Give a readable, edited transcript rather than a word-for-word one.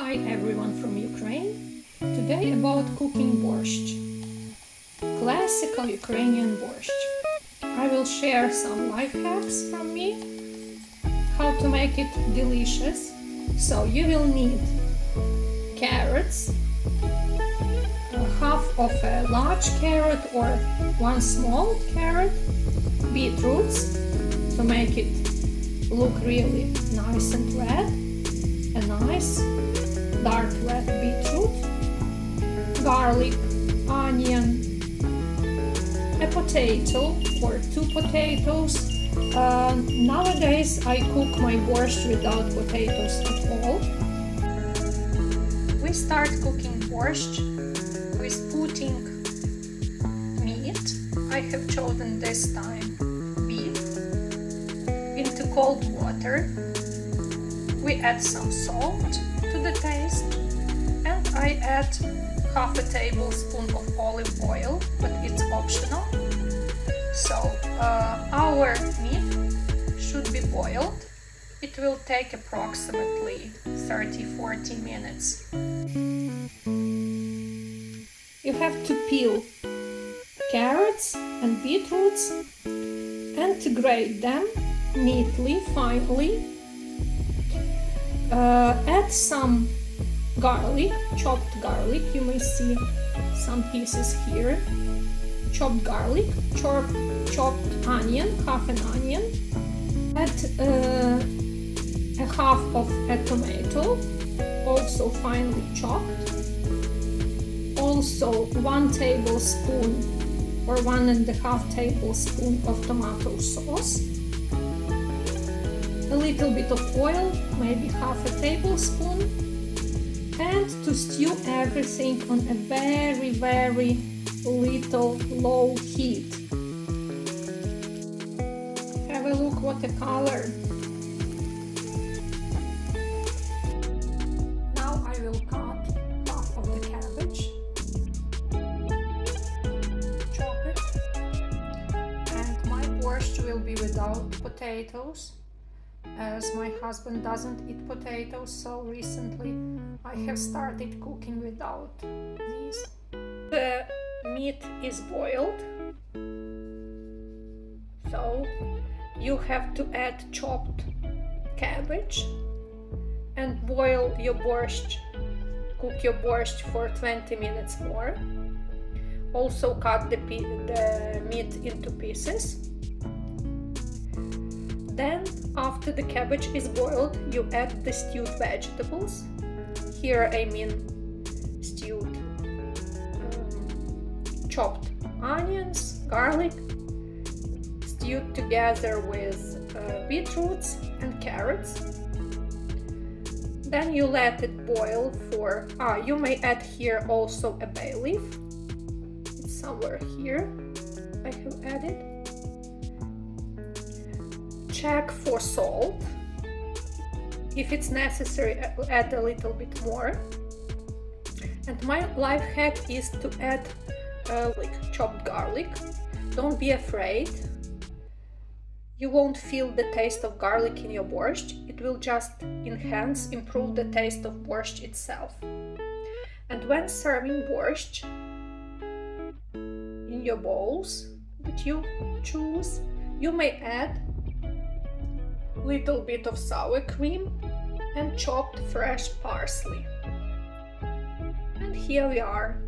Hi everyone from Ukraine. Today about cooking borscht. Classical Ukrainian borscht. I will share some life hacks from me, how to make it delicious. So you will need carrots, half of a large carrot or one small carrot, beetroots to make it look really nice and red, a nice dark red beetroot, garlic, onion, a potato or 2 potatoes. Nowadays I cook my borscht without potatoes at all. We start cooking borscht with putting meat. I have chosen this time beef into cold water. We add some salt to the taste, and I add half a tablespoon of olive oil, but it's optional. So our meat should be boiled. It will take approximately 30-40 minutes. You have to peel carrots and beetroots and to grate them neatly, finely. Add some garlic, chopped garlic. You may see some pieces here. Chopped garlic, chopped onion, half an onion. Add a half of a tomato, also finely chopped. Also 1 tablespoon or 1.5 tablespoon of tomato sauce. A little bit of oil, maybe half a tablespoon, and to stew everything on a very little low heat. Have a look what a color. Now I will cut half of the cabbage, chop it, and my borscht will be without potatoes, as my husband doesn't eat potatoes, so recently I have started cooking without these. The meat is boiled, so you have to add chopped cabbage and boil your borscht, cook your borscht for 20 minutes more. Also cut the meat into pieces. Then, after the cabbage is boiled, you add the stewed vegetables. Here I mean stewed chopped onions, garlic, stewed together with beetroots and carrots. Then you let it boil for, you may add here also a bay leaf. It's somewhere here, I have added. Check for salt. If it's necessary, add a little bit more. And my life hack is to add chopped garlic. Don't be afraid. You won't feel the taste of garlic in your borscht. It will just improve the taste of borscht itself. And when serving borscht in your bowls that you choose, you may add little bit of sour cream and chopped fresh parsley. And here we are.